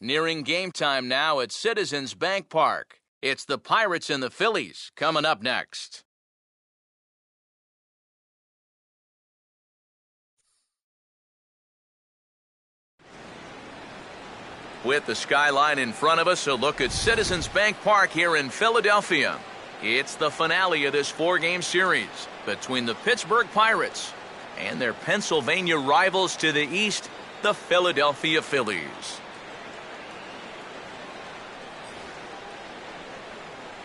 Nearing game time now at Citizens Bank Park. It's the Pirates and the Phillies coming up next. With the skyline in front of us, a look at Citizens Bank Park here in Philadelphia. It's the finale of this 4-game series between the Pittsburgh Pirates and their Pennsylvania rivals to the east, the Philadelphia Phillies.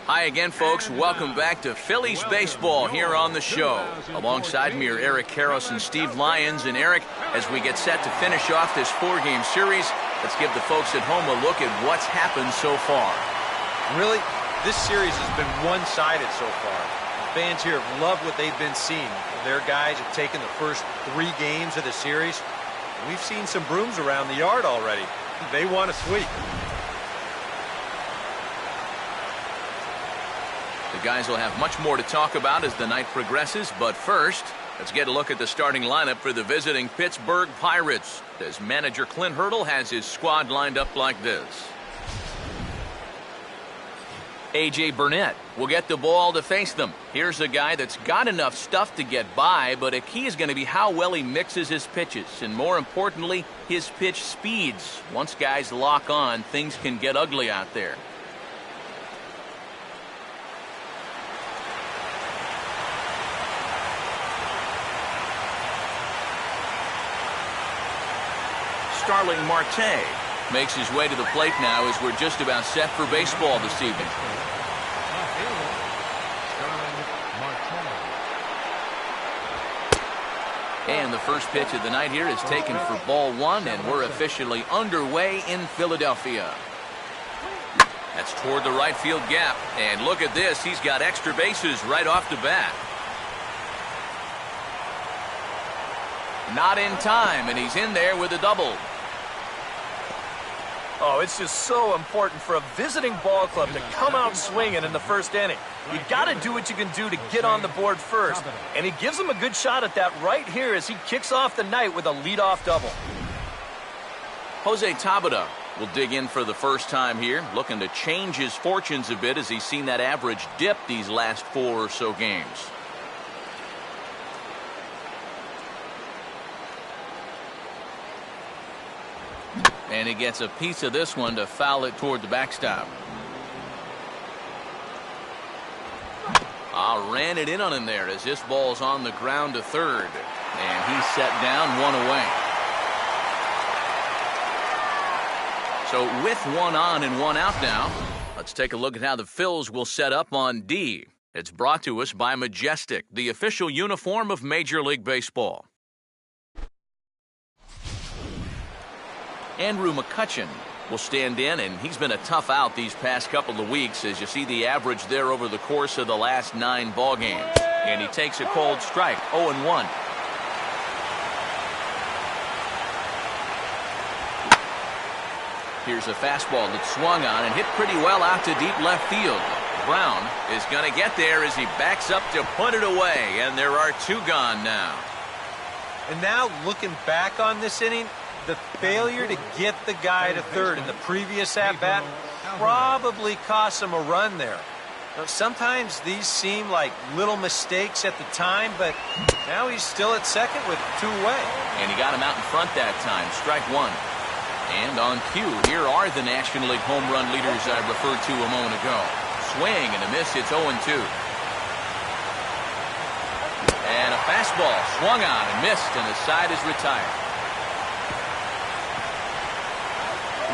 Hi again, folks. Welcome back to Phillies baseball here on the show. Alongside me are Eric Karros and Steve Lyons. And Eric, as we get set to finish off this 4-game series, let's give the folks at home a look at what's happened so far. Really, this series has been one-sided so far. The fans here have loved what they've been seeing. Their guys have taken the first 3 games of the series. We've seen some brooms around the yard already. They want a sweep. The guys will have much more to talk about as the night progresses, but first, let's get a look at the starting lineup for the visiting Pittsburgh Pirates, as manager Clint Hurdle has his squad lined up like this. A.J. Burnett will get the ball to face them. Here's a guy that's got enough stuff to get by, but a key is going to be how well he mixes his pitches, and more importantly, his pitch speeds. Once guys lock on, things can get ugly out there. Starling Marte makes his way to the plate now as we're just about set for baseball this evening. And the first pitch of the night here is taken for ball 1, and we're officially underway in Philadelphia. That's toward the right field gap, and look at this, he's got extra bases right off the bat. Not in time, and he's in there with a double. Oh, it's just so important for a visiting ball club to come out swinging in the first inning. You got to do what you can do to get on the board first. And he gives them a good shot at that right here as he kicks off the night with a leadoff double. Jose Tabata will dig in for the first time here, looking to change his fortunes a bit as he's seen that average dip these last 4 or so games. And he gets a piece of this one to foul it toward the backstop. Ran it in on him there as this ball's on the ground to third. And he's set down, 1 away. So with 1 on and 1 out now, let's take a look at how the Phils will set up on D. It's brought to us by Majestic, the official uniform of Major League Baseball. Andrew McCutchen will stand in, and he's been a tough out these past couple of weeks as you see the average there over the course of the last 9 ball games. And he takes a cold strike, 0-1. Here's a fastball that swung on and hit pretty well out to deep left field. Brown is going to get there as he backs up to put it away, and there are 2 gone now. And now looking back on this inning, the failure to get the guy to third in the previous at-bat probably cost him a run there. Now, sometimes these seem like little mistakes at the time, but now he's still at second with 2 away. And he got him out in front that time, strike 1. And on cue, here are the National League home run leaders I referred to a moment ago. Swing and a miss, it's 0-2. And a fastball swung on and missed, and the side is retired.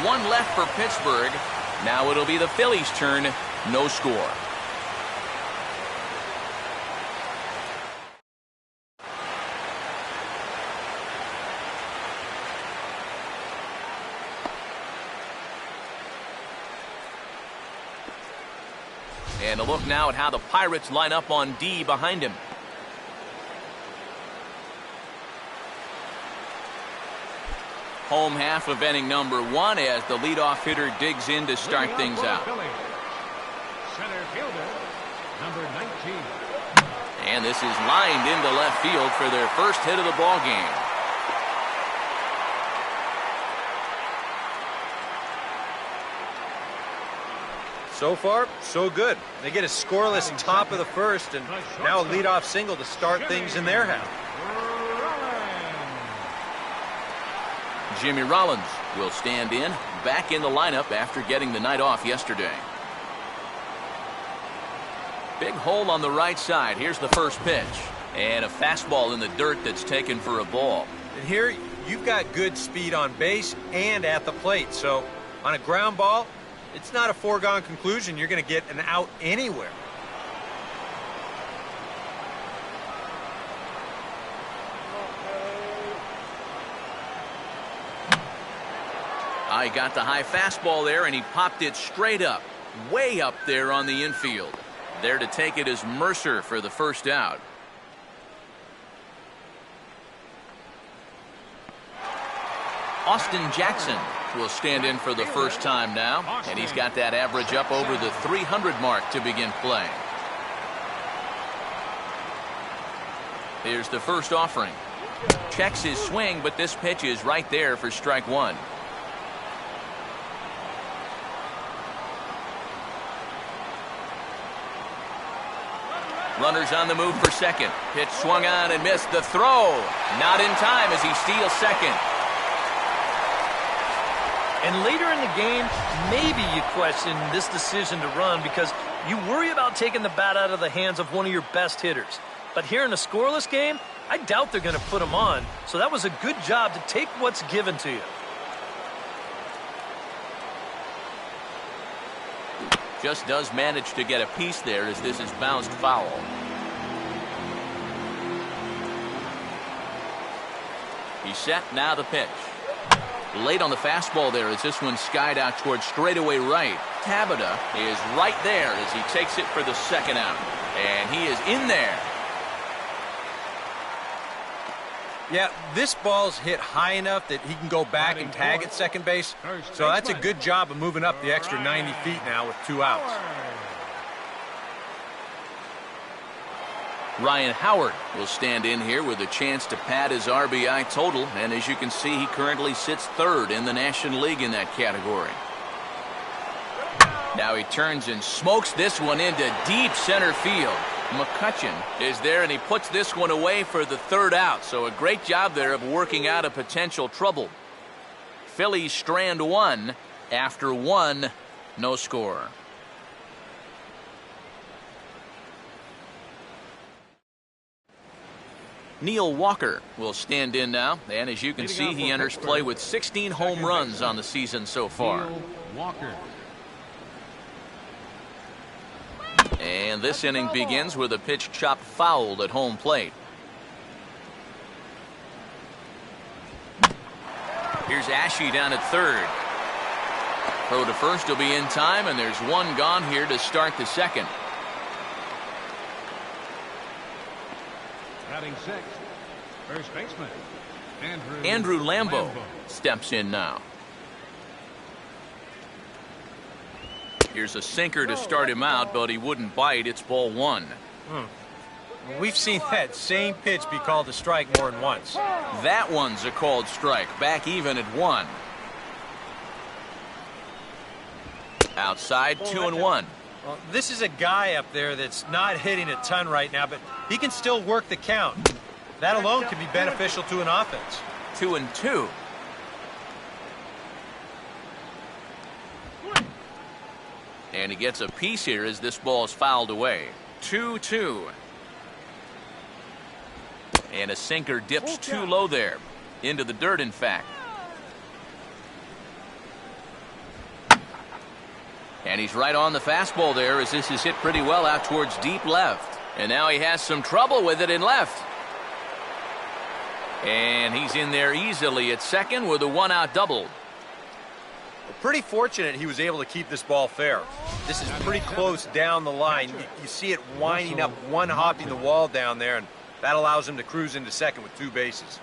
1 left for Pittsburgh. Now it'll be the Phillies' turn. No score. And a look now at how the Pirates line up on D behind him. Home half of inning number 1 as the leadoff hitter digs in to start things out. Center fielder, number 19. And this is lined into left field for their first hit of the ball game. So far, so good. They get a scoreless top of the first, and now a leadoff single to start things in their half. Jimmy Rollins will stand in, back in the lineup after getting the night off yesterday. Big hole on the right side. Here's the first pitch. And a fastball in the dirt that's taken for a ball. And here, you've got good speed on base and at the plate. So, on a ground ball, it's not a foregone conclusion you're going to get an out anywhere. I got the high fastball there, and he popped it straight up, way up there on the infield. There to take it is Mercer for the first out. Austin Jackson will stand in for the first time now, and he's got that average up over the 300 mark to begin play. Here's the first offering. Checks his swing, but this pitch is right there for strike one. Runners on the move for second. Pitch swung on and missed. The throw. Not in time as he steals second. And later in the game, maybe you question this decision to run because you worry about taking the bat out of the hands of one of your best hitters. But here in a scoreless game, I doubt they're going to put him on. So that was a good job to take what's given to you. Just does manage to get a piece there as this is bounced foul. He's set, now the pitch. Late on the fastball there as this one skied out towards straightaway right. Tabata is right there as he takes it for the second out. And he is in there. Yeah, this ball's hit high enough that he can go back and tag at second base. So that's a good job of moving up the extra 90 feet now with 2 outs. Ryan Howard will stand in here with a chance to pad his RBI total. And as you can see, he currently sits third in the National League in that category. Now he turns and smokes this one into deep center field. McCutchen is there, and he puts this one away for the third out. So a great job there of working out a potential trouble. Phillies strand one after one, no score. Neil Walker will stand in now, and as you can see, he enters play with 16 home runs on the season so far. Walker. And this inning begins with a pitch chopped foul at home plate. Here's Ashe down at third. Throw to first will be in time, and there's one gone here to start the second. Batting sixth, first baseman Andrew Lambo steps in now. Here's a sinker to start him out, but he wouldn't bite. It's ball one. We've seen that same pitch be called a strike more than once. That one's a called strike. Back even at one. Outside, 2-1. Well, this is a guy up there that's not hitting a ton right now, but he can still work the count. That alone can be beneficial to an offense. 2-2. And he gets a piece here as this ball is fouled away. 2-2. And a sinker dips too low there. Into the dirt, in fact. And he's right on the fastball there as this is hit pretty well out towards deep left. And now he has some trouble with it in left. And he's in there easily at second with a one-out double. Pretty fortunate he was able to keep this ball fair. This is pretty close down the line. You see it winding up, one hopping the wall down there, and that allows him to cruise into second with 2 bases.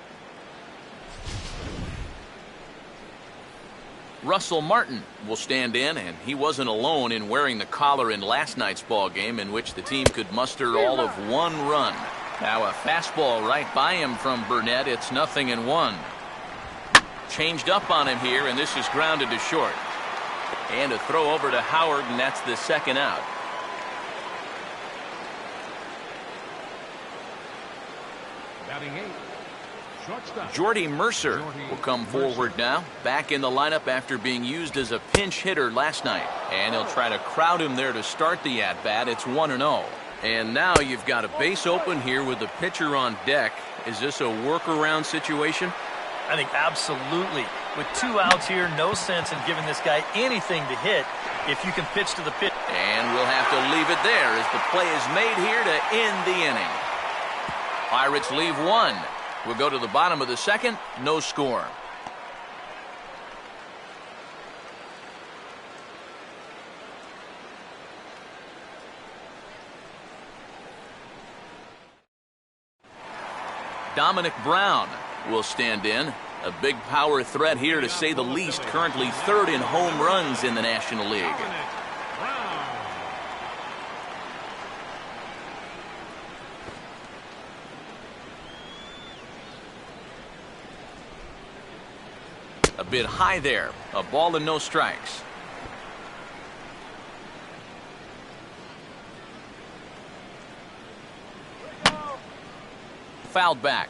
Russell Martin will stand in, and he wasn't alone in wearing the collar in last night's ball game in which the team could muster all of 1 run. Now a fastball right by him from Burnett. It's 0-1. Changed up on him here, and this is grounded to short. And a throw over to Howard, and that's the second out. Batting 8. Shortstop. Jordy Mercer will come forward now, back in the lineup after being used as a pinch hitter last night. And he'll try to crowd him there to start the at-bat. It's 1-0. And now you've got a base open here with the pitcher on deck. Is this a workaround situation? I think absolutely. With 2 outs here, no sense in giving this guy anything to hit if you can pitch to the pitch. And we'll have to leave it there as the play is made here to end the inning. Pirates leave 1. We'll go to the bottom of the second. No score. Dominic Brown will stand in. A big power threat here, to say the least. Currently 3rd in home runs in the National League. A bit high there. A ball and no strikes. Fouled back.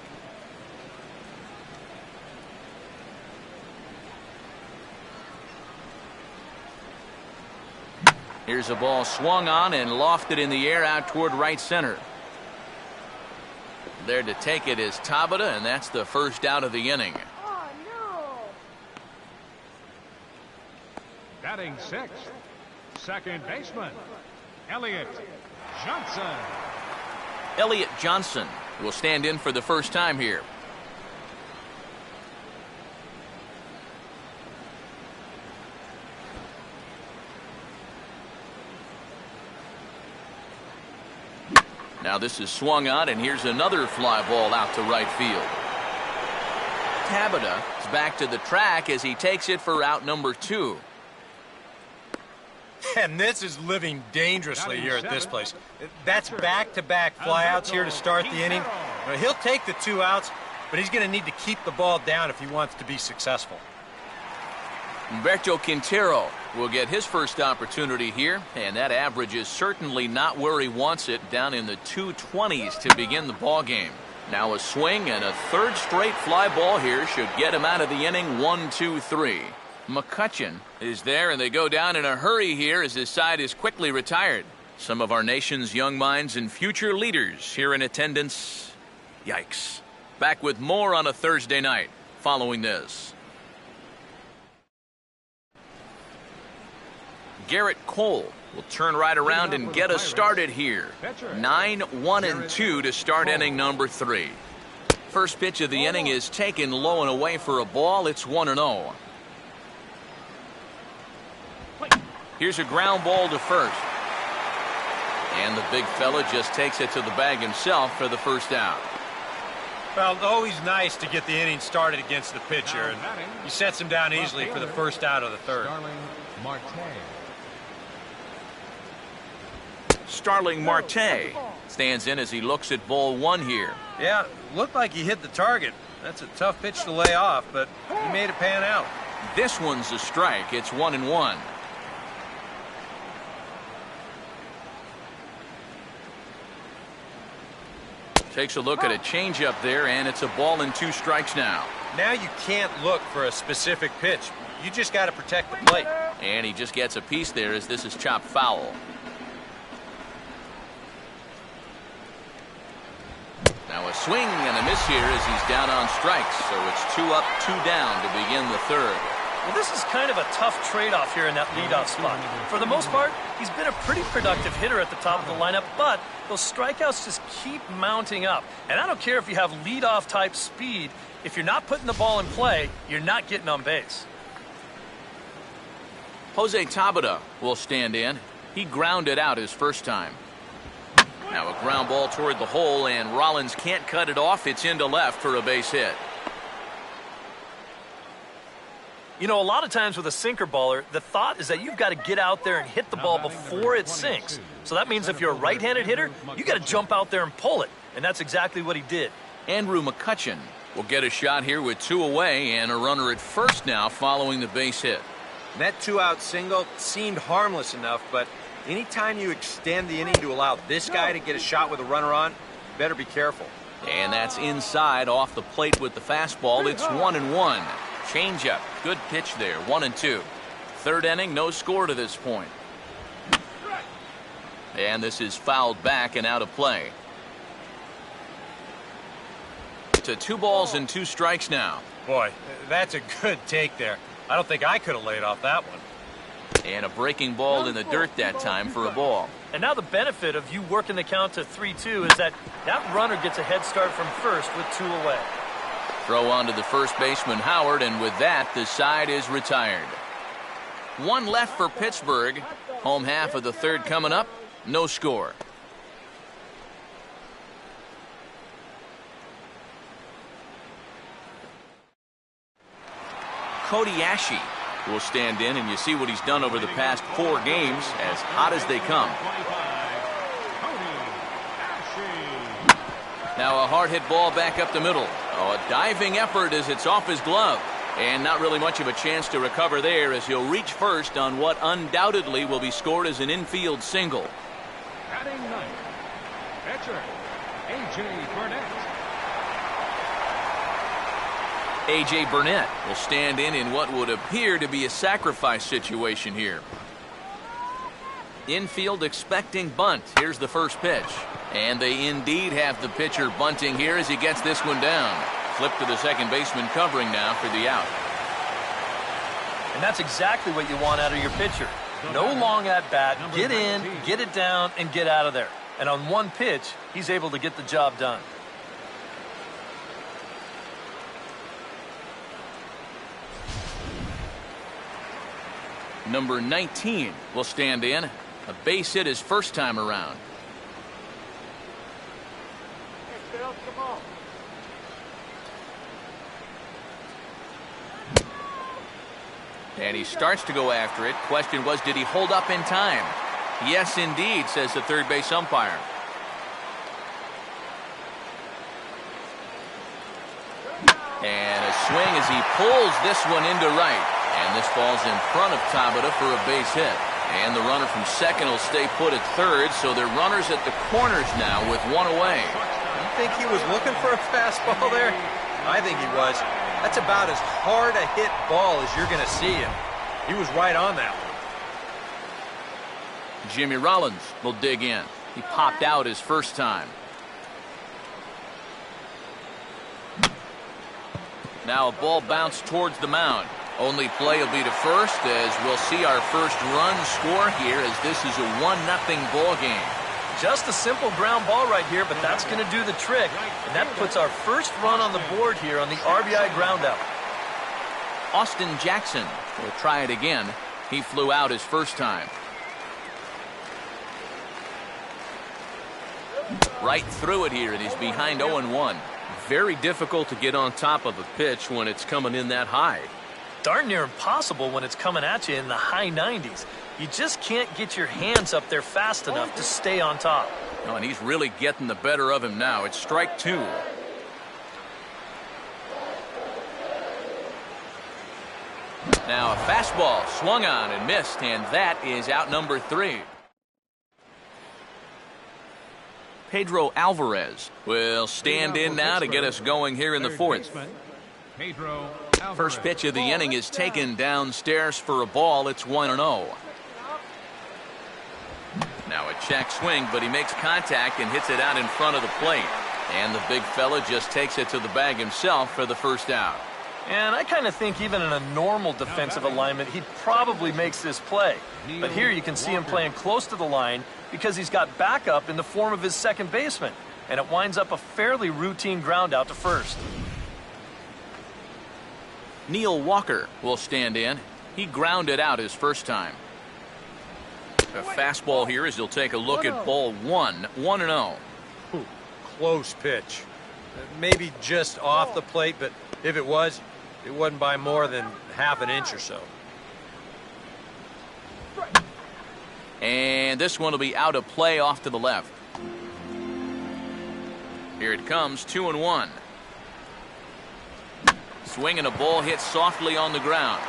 Here's a ball swung on and lofted in the air out toward right center. There to take it is Tabata, and that's the first out of the inning. Oh, no. Batting 6th. Second baseman. Elliot Johnson. Elliot Johnson will stand in for the first time here. Now this is swung on, and here's another fly ball out to right field. Tabata is back to the track as he takes it for out number 2. And this is living dangerously here at this place. That's back-to-back flyouts here to start the inning. He'll take the 2 outs, but he's going to need to keep the ball down if he wants to be successful. Humberto Quintero will get his first opportunity here, and that average is certainly not where he wants it, down in the 220s to begin the ball game. Now a swing and a 3rd straight fly ball here should get him out of the inning. 1-2-3. McCutchen is there, and they go down in a hurry here as his side is quickly retired. Some of our nation's young minds and future leaders here in attendance. Yikes. Back with more on a Thursday night following this. Garrett Cole will turn right around and get us started here. 9-1-2 to start inning number 3. First pitch of the inning is taken low and away for a ball. It's 1-0. Here's a ground ball to first. And the big fella just takes it to the bag himself for the first out. Well, it's always nice to get the inning started against the pitcher, and he sets him down easily for the first out of the 3rd. Starling Marte stands in as he looks at ball 1 here. Yeah, looked like he hit the target. That's a tough pitch to lay off, but he made it pan out. This one's a strike. It's 1-1. Takes a look at a changeup there, and it's a ball and 2 strikes now. Now you can't look for a specific pitch. You just got to protect the plate. And he just gets a piece there as this is chopped foul. Now a swing and a miss here as he's down on strikes. So it's 2 up, 2 down to begin the 3rd. Well, this is kind of a tough trade-off here in that leadoff spot. For the most part, he's been a pretty productive hitter at the top of the lineup, but those strikeouts just keep mounting up. And I don't care if you have leadoff type speed. If you're not putting the ball in play, you're not getting on base. Jose Tabata will stand in. He grounded out his first time. Now a ground ball toward the hole, and Rollins can't cut it off. It's into left for a base hit. You know, a lot of times with a sinker baller, the thought is that you've got to get out there and hit the ball before it sinks. So that means if you're a right-handed hitter, you got to jump out there and pull it. And that's exactly what he did. Andrew McCutchen will get a shot here with 2 away and a runner at first now following the base hit. And that 2-out single seemed harmless enough, but anytime you extend the inning to allow this guy to get a shot with a runner on, you better be careful. And that's inside off the plate with the fastball. It's 1-1. Changeup. Good pitch there. 1-2. Third inning, no score to this point. And this is fouled back and out of play. To 2 balls and 2 strikes now. Boy, that's a good take there. I don't think I could have laid off that one. And a breaking ball in the dirt that time for a ball. And now the benefit of you working the count to 3-2 is that runner gets a head start from first with 2 away. Throw on to the first baseman, Howard, and with that, the side is retired. 1 left for Pittsburgh. Home half of the third coming up. No score. Cody Ashe will stand in, and you see what he's done over the past 4 games, as hot as they come. Now a hard hit ball back up the middle. Oh, a diving effort as it's off his glove. And not really much of a chance to recover there, as he'll reach first on what undoubtedly will be scored as an infield single. Batting ninth, pitcher, A.J. Burnett. A.J. Burnett will stand in what would appear to be a sacrifice situation here. Infield expecting bunt. Here's the first pitch. And they indeed have the pitcher bunting here as he gets this one down. Flip to the second baseman covering now for the out. And that's exactly what you want out of your pitcher. No long at bat, get in, get it down, and get out of there. And on 1 pitch, he's able to get the job done. Number 19 will stand in. A base hit his first time around. And he starts to go after it. Question was, did he hold up in time? Yes, indeed, says the third base umpire. And a swing as he pulls this one into right. And this falls in front of Tabata for a base hit. And the runner from second will stay put at third, so they're runners at the corners now with 1 away. You think he was looking for a fastball there? I think he was. That's about as hard a hit ball as you're going to see him. He was right on that one. Jimmy Rollins will dig in. He popped out his first time. Now a ball bounced towards the mound. Only play will be to first, as we'll see our first run score here, as this is a 1-0 ball game. Just a simple ground ball right here, but that's going to do the trick. And that puts our first run on the board here on the RBI groundout. Austin Jackson will try it again. He flew out his first time. Right through it here, and he's behind 0-1. Very difficult to get on top of a pitch when it's coming in that high. Darn near impossible when it's coming at you in the high 90s. You just can't get your hands up there fast enough to stay on top. Oh, and he's really getting the better of him now. It's strike 2. Now a fastball swung on and missed, and that is out number 3. Pedro Alvarez will stand in now to get us going here in the 4th. Pedro Alvarez. First pitch of the inning is taken downstairs for a ball. It's 1-0. Now a check swing, but he makes contact and hits it out in front of the plate. And the big fella just takes it to the bag himself for the first out. And I kind of think even in a normal defensive alignment, he probably makes this play. But here you can see him playing close to the line because he's got backup in the form of his second baseman. And it winds up a fairly routine ground out to first. Neil Walker will stand in. He grounded out his first time. A fastball here as he'll take a look at ball 1, 1-0. Close pitch. Maybe just off the plate, but if it wasn't by more than half an inch or so. And this one will be out of play off to the left. Here it comes, 2-1. Swing and a ball hit softly on the ground.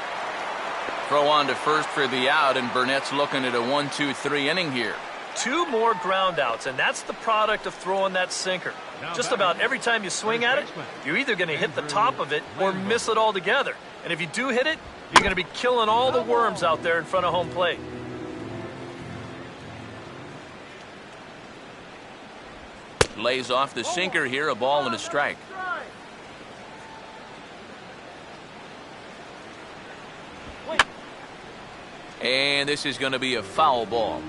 Throw on to first for the out, and Burnett's looking at a 1-2-3 inning here. 2 more ground outs, and that's the product of throwing that sinker. Just about every time you swing at it, you're either going to hit the top of it or miss it altogether. And if you do hit it, you're going to be killing all the worms out there in front of home plate. Lays off the sinker here, a ball and a strike. And this is going to be a foul ball.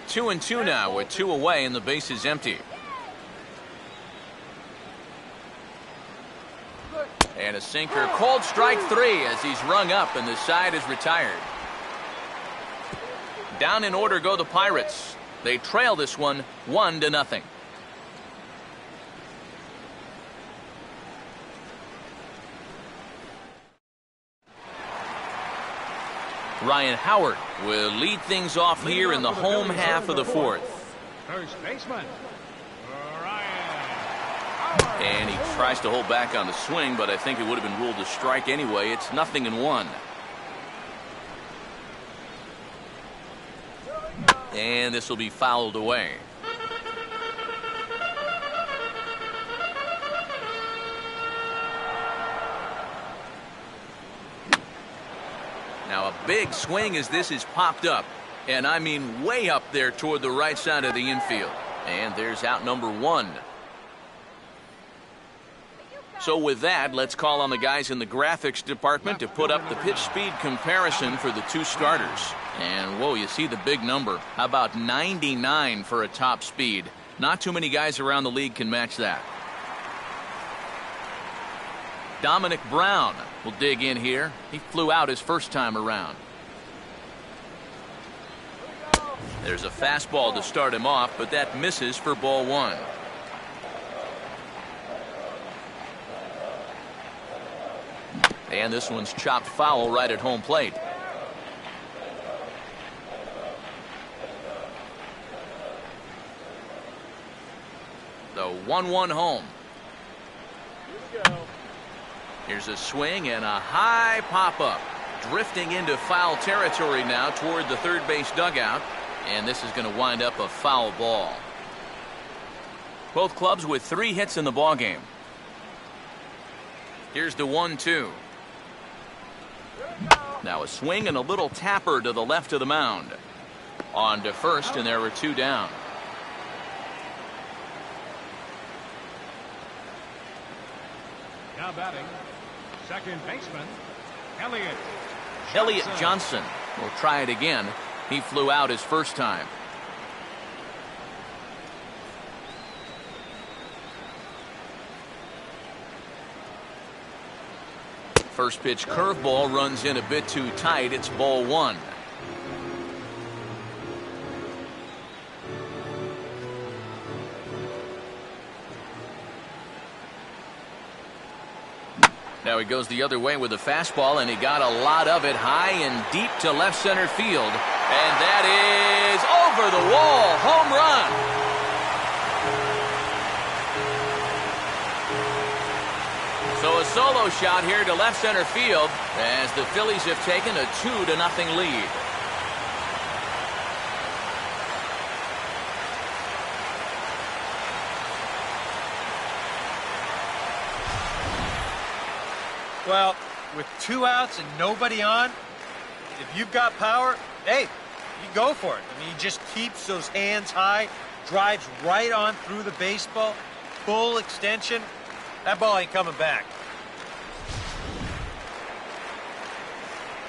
Two and two now with 2 away and the base is empty. And a sinker, called strike 3 as he's rung up and the side is retired. Down in order go the Pirates. They trail this one 1-0. Ryan Howard will lead things off here in the home half of the 4th. First baseman, Ryan Howard. And he tries to hold back on the swing, but I think it would have been ruled a strike anyway. It's 0-1. And this will be fouled away. Now a big swing as this is popped up, and I mean way up there toward the right side of the infield. And there's out number 1. So with that, let's call on the guys in the graphics department to put up the pitch speed comparison for the 2 starters. And whoa, you see the big number. How about 99 for a top speed? Not too many guys around the league can match that. Dominic Brown will dig in here. He flew out his first time around. There's a fastball to start him off, but that misses for ball 1. And this one's chopped foul right at home plate. The 1-1 home. Here's a swing and a high pop-up. Drifting into foul territory now toward the third base dugout. And this is going to wind up a foul ball. Both clubs with 3 hits in the ballgame. Here's the 1-2. Now a swing and a little tapper to the left of the mound. On to first, and there were 2 down. Now batting, second baseman, Elliot Johnson will try it again. He flew out his first time. First pitch curveball runs in a bit too tight. It's ball 1. Now he goes the other way with a fastball, and he got a lot of it high and deep to left center field. And that is over the wall. Home run. So a solo shot here to left center field as the Phillies have taken a 2-0 lead. Well, with 2 outs and nobody on, if you've got power, hey, you go for it. I mean, he just keeps those hands high, drives right on through the baseball, full extension. That ball ain't coming back.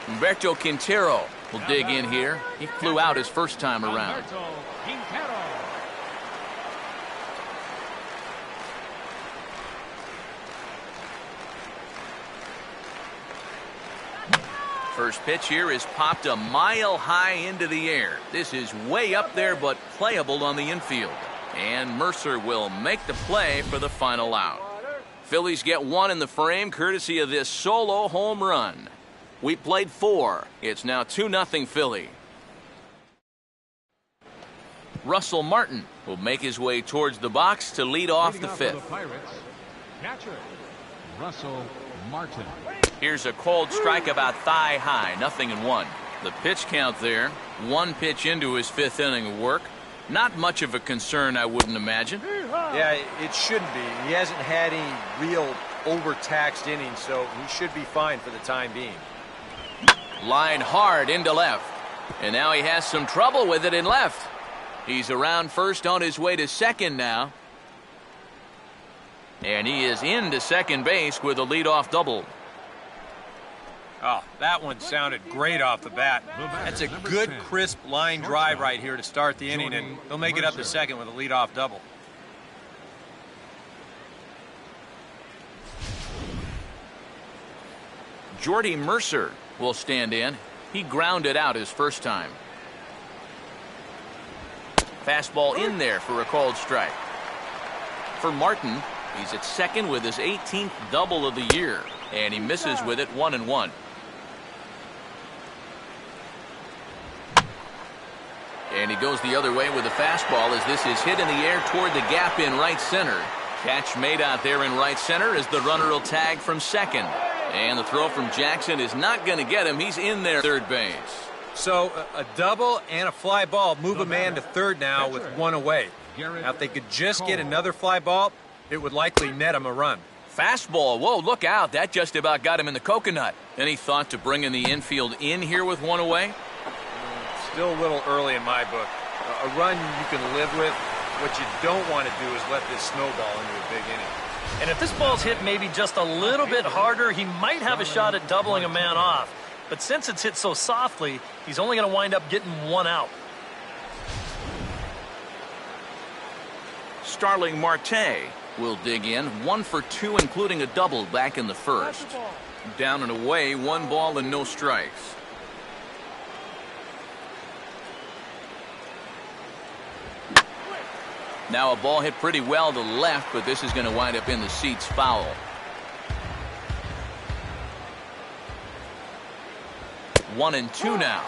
Humberto Quintero will dig in here. He flew out his first time around. First pitch here is popped a mile high into the air. This is way up there, but playable on the infield. And Mercer will make the play for the final out. Phillies get 1 in the frame courtesy of this solo home run. We played 4. It's now 2-0 Philly. Russell Martin will make his way towards the box to lead off the For the fifth. Pirates, catcher, Russell Martin. Here's a cold strike about thigh high, 0-1. The pitch count there, 1 pitch into his 5th inning of work. Not much of a concern, I wouldn't imagine. Yeah, it shouldn't be. He hasn't had any real overtaxed innings, so he should be fine for the time being. Line hard into left. And now he has some trouble with it in left. He's around first on his way to second now. And he is into second base with a leadoff double. Oh, that one sounded great off the bat. That's a good, crisp line drive right here to start the inning, and they'll make it up to second with a leadoff double. Jordy Mercer will stand in. He grounded out his first time. Fastball in there for a called strike. For Martin, he's at second with his 18th double of the year, and he misses with it 1-1. And he goes the other way with a fastball as this is hit in the air toward the gap in right center. Catch made out there in right center as the runner will tag from second. And the throw from Jackson is not going to get him. He's in there third base. So a double and a fly ball move a man to third now with 1 away. Now if they could just get another fly ball, it would likely net him a run. Fastball. Whoa, look out. That just about got him in the coconut. Any thought to bringing the infield in here with 1 away? Still a little early in my book. A run you can live with. What you don't want to do is let this snowball into a big inning. And if this ball's hit maybe just a little bit harder, he might have a shot at doubling a man off. But since it's hit so softly, he's only going to wind up getting 1 out. Starling Marte will dig in. 1 for 2, including a double back in the first. Down and away, 1 ball and no strikes. Now a ball hit pretty well to left, but this is going to wind up in the seats foul. One and two now.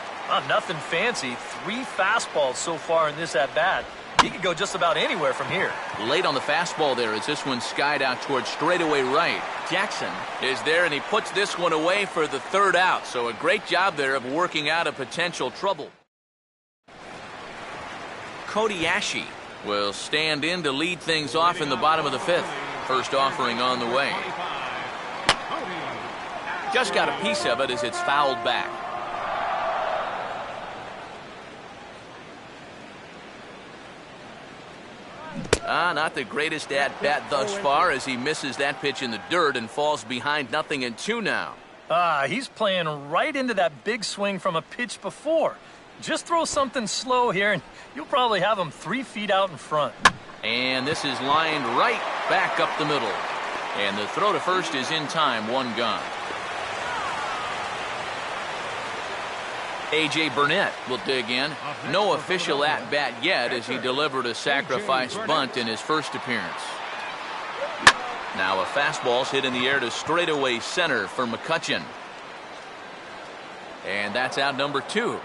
Nothing fancy. 3 fastballs so far in this at-bat. He could go just about anywhere from here. Late on the fastball there as this one skied out towards straightaway right. Jackson is there, and he puts this one away for the 3rd out. So a great job there of working out a potential trouble. Cody Ashe will stand in to lead things off in the bottom of the 5th. First offering on the way. Just got a piece of it as it's fouled back. Not the greatest at-bat thus far as he misses that pitch in the dirt and falls behind 0-2 now. He's playing right into that big swing from a pitch before. Just throw something slow here, and you'll probably have him 3 feet out in front. And this is lined right back up the middle. And the throw to first is in time, 1 gone. A.J. Burnett will dig in. No official at-bat yet as he delivered a sacrifice bunt in his first appearance. Now a fastball's hit in the air to straightaway center for McCutchen. And that's out number 2.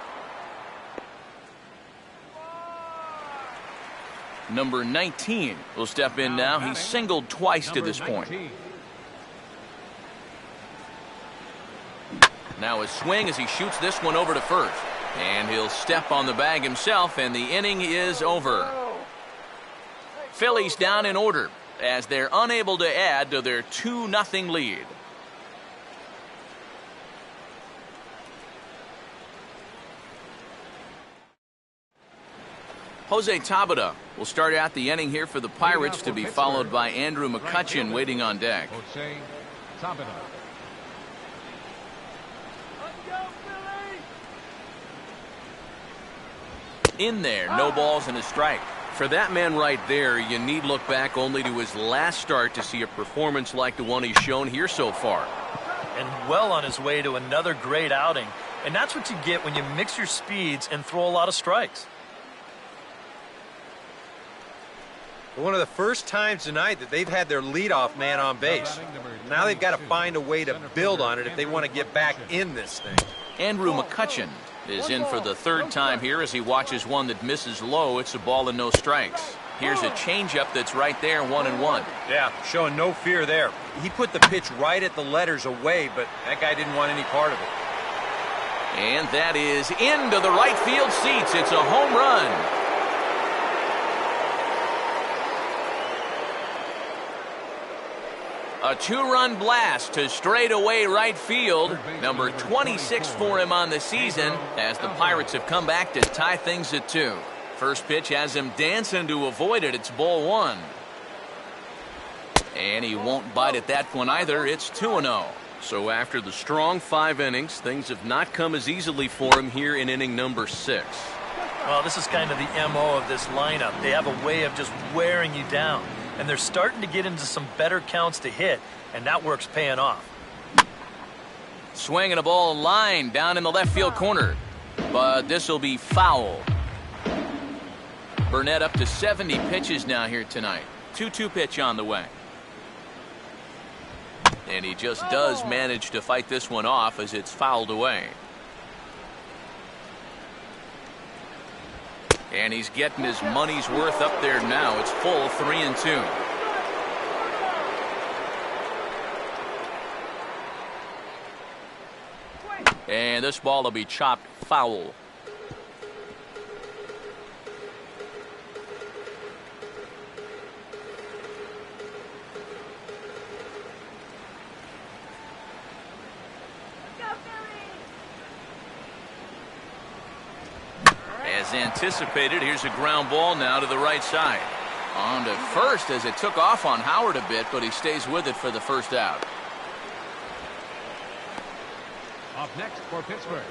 Number 19 will step in now. He's singled twice to this point. Now a swing as he shoots this one over to first. And he'll step on the bag himself, and the inning is over. Phillies down in order as they're unable to add to their 2-0 lead. Jose Tabata will start out the inning here for the Pirates, to be followed by Andrew McCutchen waiting on deck. Jose Tabata. In there, no balls and a strike. For that man right there, you need look back only to his last start to see a performance like the one he's shown here so far. And well on his way to another great outing. And that's what you get when you mix your speeds and throw a lot of strikes. One of the first times tonight that they've had their leadoff man on base. Now they've got to find a way to build on it if they want to get back in this thing. Andrew McCutchen is in for the third time here as he watches one that misses low. It's a ball and no strikes. Here's a changeup that's right there, 1-1. Yeah, showing no fear there. He put the pitch right at the letters away, but that guy didn't want any part of it. And that is into the right field seats. It's a home run. A two-run blast to straightaway right field. Number 26 for him on the season as the Pirates have come back to tie things at 2. First pitch has him dancing to avoid it. It's ball 1. And he won't bite at that one either. It's 2-0. So after the strong 5 innings, things have not come as easily for him here in inning number 6. Well, this is kind of the MO of this lineup. They have a way of just wearing you down. And they're starting to get into some better counts to hit, and that work's paying off. Swinging a ball line down in the left field corner. But this will be foul. Burnett up to 70 pitches now here tonight. 2-2 pitch on the way. And he just does manage to fight this one off as it's fouled away. And he's getting his money's worth up there now. It's full 3-2. And this ball will be chopped foul. As anticipated, here's a ground ball now to the right side. On to first as it took off on Howard a bit, but he stays with it for the first out. Up next for Pittsburgh,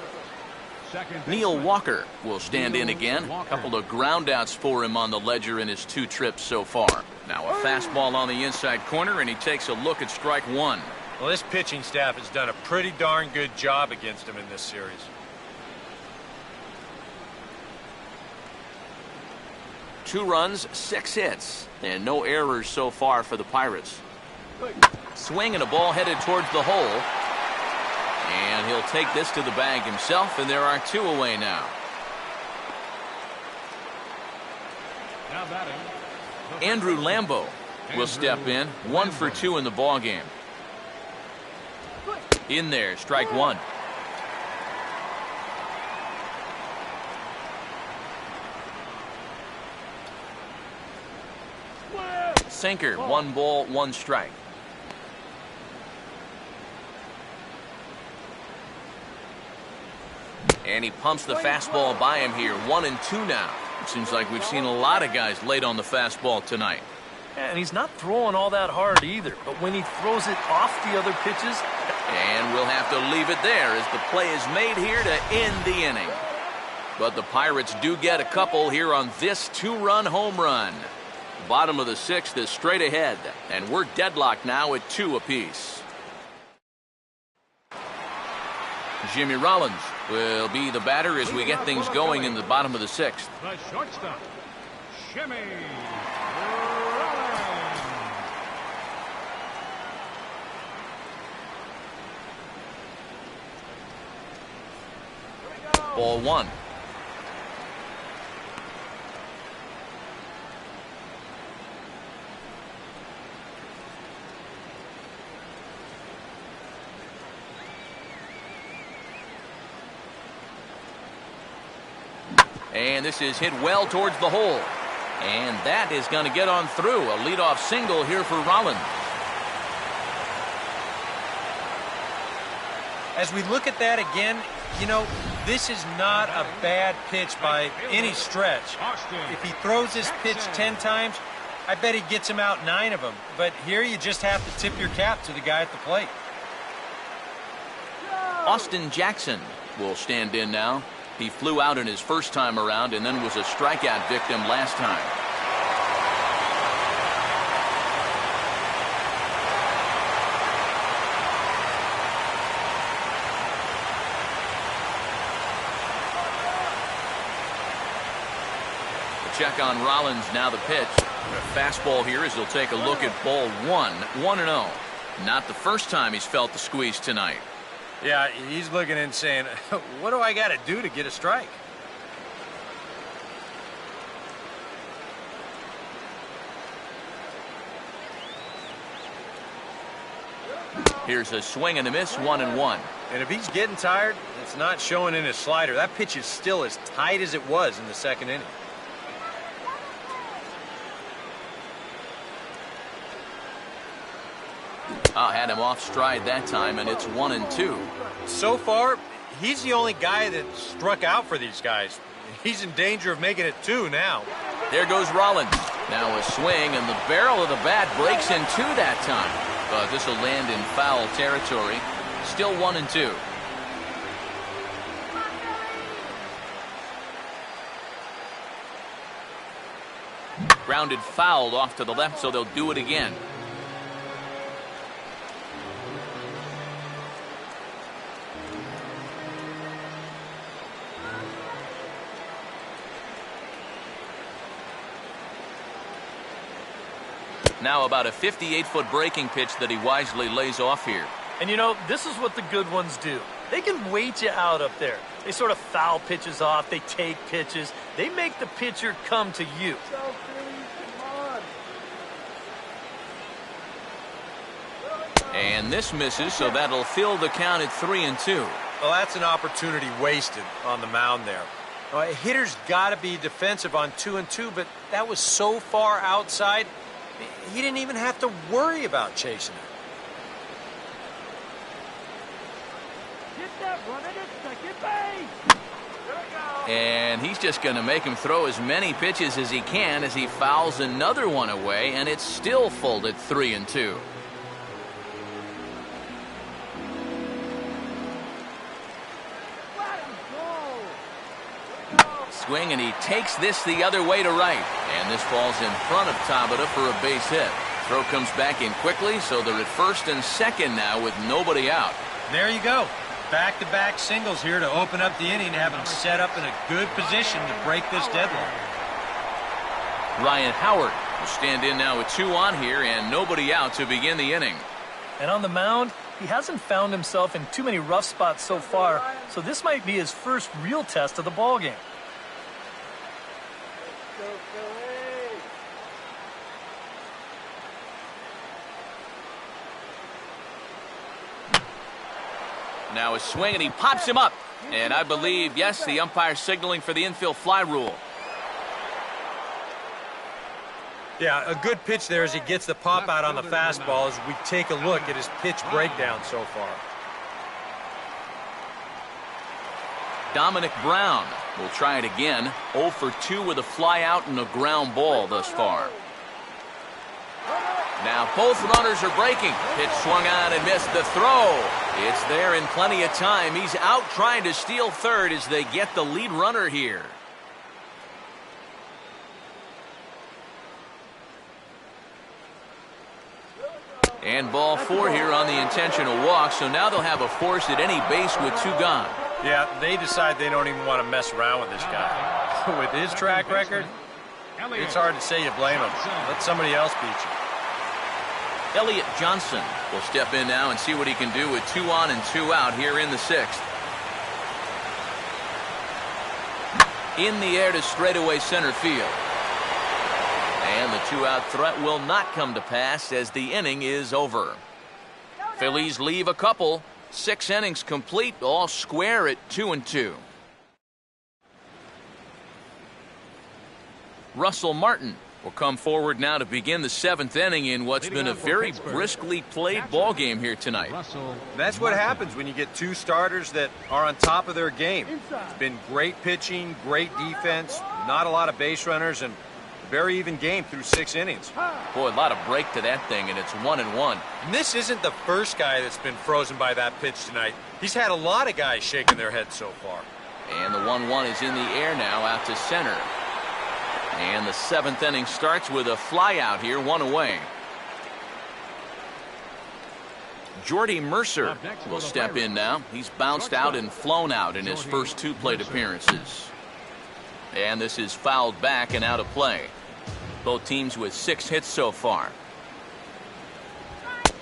Neil Walker will stand in again. A couple of ground outs for him on the ledger in his 2 trips so far. Now a fastball on the inside corner, and he takes a look at strike 1. Well, this pitching staff has done a pretty darn good job against him in this series. Two runs, 6 hits, and no errors so far for the Pirates. Swing and a ball headed towards the hole. And he'll take this to the bag himself, and there are 2 away now. now batting. Andrew Lambeau will step in. 1 for 2 in the ballgame. In there, strike 1. Sinker, 1 ball, 1 strike. And he pumps the fastball by him here. 1-2 now. It seems like we've seen a lot of guys late on the fastball tonight. And he's not throwing all that hard either. But when he throws it off the other pitches. And we'll have to leave it there as the play is made here to end the inning. But the Pirates do get a couple here on this 2-run home run. Bottom of the 6th is straight ahead. And we're deadlocked now at 2 apiece. Jimmy Rollins will be the batter as we get things going in the bottom of the 6th. The shortstop, Jimmy Rollins. Ball 1. And this is hit well towards the hole. And that is going to get on through. A leadoff single here for Rollins. As we look at that again, you know, this is not a bad pitch by any stretch. If he throws this pitch 10 times, I bet he gets him out 9 of them. But here you just have to tip your cap to the guy at the plate. Austin Jackson will stand in now. He flew out in his first time around and then was a strikeout victim last time. The check on Rollins, now the pitch. A fastball here as he'll take a look at ball 1. 1-0. Not the first time he's felt the squeeze tonight. Yeah, he's looking and saying, what do I got to do to get a strike? Here's a swing and a miss, 1-1. And if he's getting tired, it's not showing in his slider. That pitch is still as tight as it was in the second inning. Had him off stride that time, and it's 1-2. So far, he's the only guy that struck out for these guys. He's in danger of making it 2 now. There goes Rollins. Now a swing, and the barrel of the bat breaks in 2 that time. But this will land in foul territory. Still 1-2. Grounded fouled off to the left, so they'll do it again. Now about a 58-foot breaking pitch that he wisely lays off here. And you know, this is what the good ones do. They can wait you out up there. They sort of foul pitches off. They take pitches. They make the pitcher come to you. And this misses, so that'll fill the count at 3-2. Well, that's an opportunity wasted on the mound there. A hitter's got to be defensive on 2-2, but that was so far outside, he didn't even have to worry about chasing it. And he's just going to make him throw as many pitches as he can as he fouls another one away, and it's still full at 3-2. Swing, and he takes this the other way to right. And this falls in front of Tabata for a base hit. Throw comes back in quickly, so they're at first and second now with nobody out. There you go. Back-to-back singles here to open up the inning and have him set up in a good position to break this deadlock. Ryan Howard will stand in now with 2 on here and nobody out to begin the inning. And on the mound, he hasn't found himself in too many rough spots so far, so this might be his first real test of the ballgame. Now a swing, and he pops him up. And I believe, yes, the umpire signaling for the infield fly rule. Yeah, a good pitch there as he gets the pop out on the fastball as we take a look at his pitch breakdown so far. Dominic Brown will try it again. 0 for 2 with a fly out and a ground ball thus far. Now both runners are breaking. Pitch swung on and missed the throw. It's there in plenty of time. He's out trying to steal third as they get the lead runner here. And ball 4 here on the intentional walk, so now they'll have a force at any base with 2 gone. Yeah, they decide they don't even want to mess around with this guy. With his track record, it's hard to say you blame him. Let somebody else beat you. Elliott Johnson will step in now and see what he can do with 2 on and 2 out here in the 6th. In the air to straightaway center field. And the 2-out threat will not come to pass as the inning is over. Phillies leave a couple. 6 innings complete, all square at 2-2. Russell Martin will come forward now to begin the 7th inning in what's been a very briskly played ball game here tonight. That's what happens when you get 2 starters that are on top of their game. It's been great pitching, great defense, not a lot of base runners, and very even game through 6 innings. Boy, a lot of break to that thing, and it's 1-1. And this isn't the first guy that's been frozen by that pitch tonight. He's had a lot of guys shaking their heads so far. And the 1-1 is in the air now out to center. And the 7th inning starts with a fly out here, 1 away. Jordy Mercer will step in now. He's bounced out and flown out in his first 2 plate appearances. And this is fouled back and out of play. Both teams with 6 hits so far.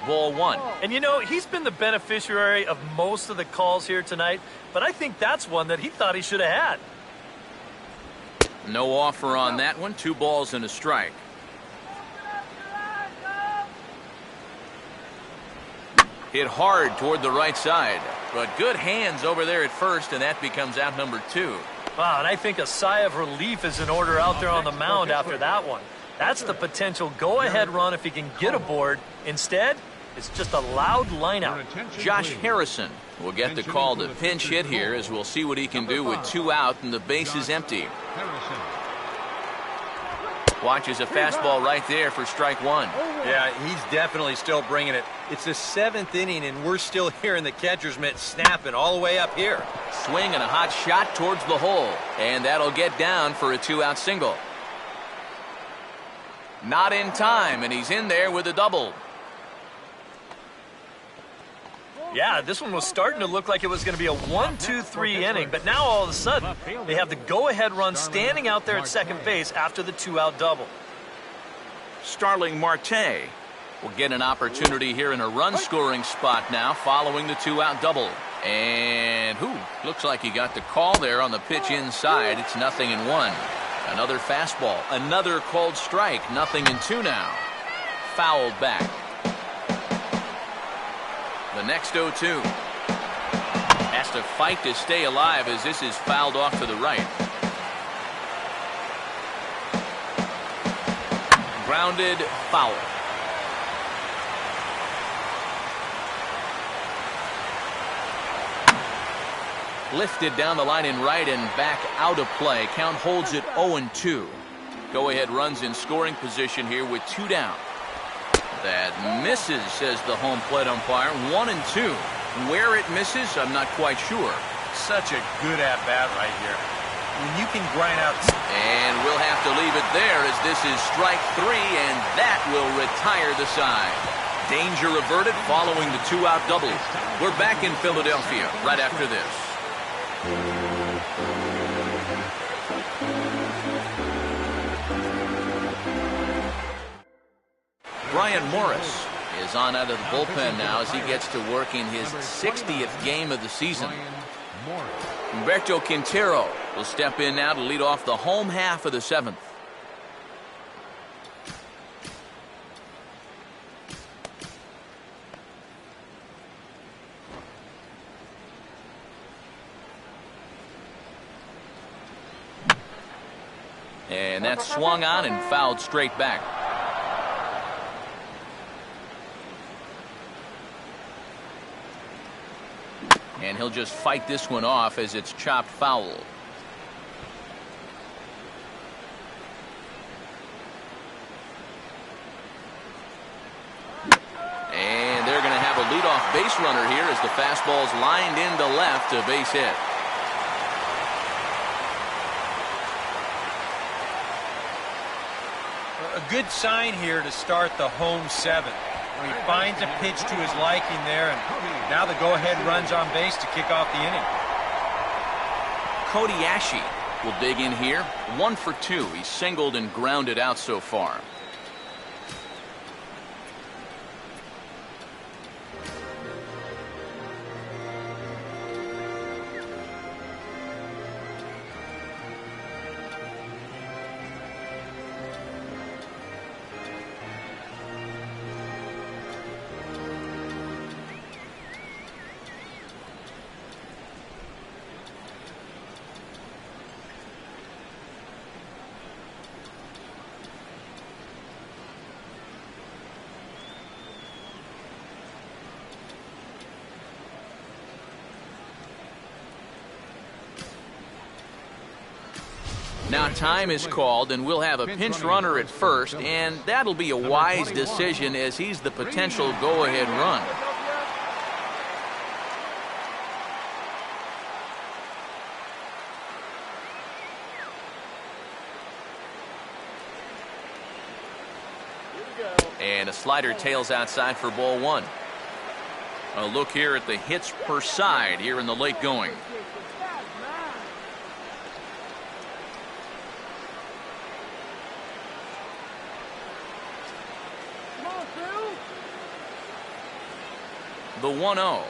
Ball one. And you know, he's been the beneficiary of most of the calls here tonight, but I think that's one that he thought he should have had. No offer on that one. 2 balls and a strike. Hit hard toward the right side, but good hands over there at first, and that becomes out number 2. Wow, and I think a sigh of relief is in order out there on the mound after that one. That's the potential go-ahead run if he can get aboard. Instead, it's just a loud lineout. Josh Harrison will get the call to pinch hit here, as we'll see what he can do with 2 out and the base is empty. Watches a fastball right there for strike 1. Yeah, he's definitely still bringing it. It's the 7th inning, and we're still hearing the catcher's mitt snapping all the way up here. Swing and a hot shot towards the hole, and that'll get down for a 2-out single. Not in time, and he's in there with a double. Yeah, this one was starting to look like it was going to be a 1-2-3 inning, but now all of a sudden, they have the go-ahead run standing out there at second base after the 2-out double. Starling Marte will get an opportunity here in a run-scoring spot now following the 2-out double. And looks like he got the call there on the pitch inside. It's 0-1. Another fastball, another called strike, 0-2 now. Fouled back. The next 0-2. Has to fight to stay alive as this is fouled off to the right. Grounded, foul. Lifted down the line in right and back out of play. Count holds it 0-2. Go-ahead runs in scoring position here with 2 down. That misses, says the home plate umpire. 1-2. Where it misses, I'm not quite sure. Such a good at-bat right here. When you can grind out... And we'll have to leave it there as this is strike 3, and that will retire the side. Danger averted following the 2-out double. We're back in Philadelphia right after this. Brian Morris is on out of the bullpen now as he gets to work in his 60th game of the season. Humberto Quintero will step in now to lead off the home half of the 7th. And that's swung on and fouled straight back. And he'll just fight this one off as it's chopped foul. And they're going to have a leadoff base runner here as the fastball's lined into left, a base hit. A good sign here to start the home 7th. He finds a pitch to his liking there, and now the go-ahead runs on base to kick off the inning. Cody Ashe will dig in here. 1 for 2. He's singled and grounded out so far. Now time is called, and we'll have a pinch runner at first, and that'll be a wise decision as he's the potential go-ahead run. And a slider tails outside for ball 1. A look here at the hits per side here in the late going. The 1-0.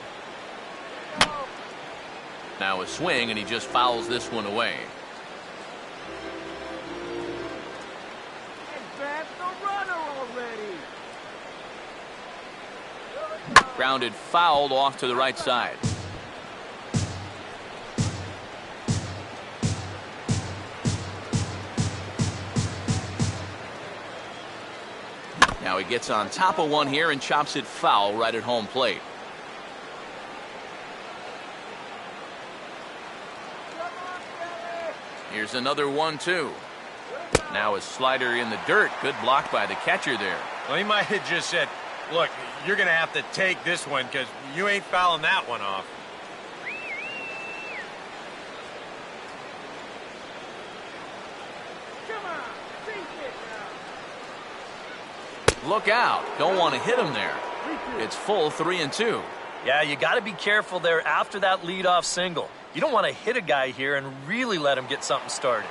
Now a swing, and he just fouls this one away. Grounded foul off to the right side. Now he gets on top of one here and chops it foul right at home plate. Here's another 1-2. Now a slider in the dirt. Good block by the catcher there. Well, he might have just said, look, you're going to have to take this one because you ain't fouling that one off. Look out. Don't want to hit him there. It's full 3-2. Yeah, you got to be careful there after that leadoff single. You don't want to hit a guy here and really let him get something started.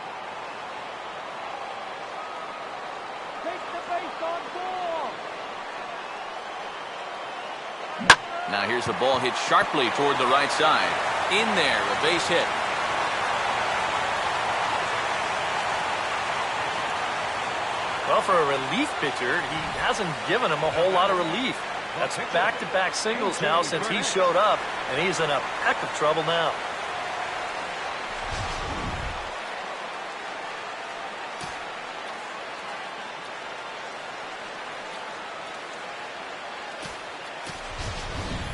Now here's the ball hit sharply toward the right side. In there, a base hit. Well, for a relief pitcher, he hasn't given him a whole lot of relief. That's back-to-back singles now since he showed up, and he's in a heck of trouble now.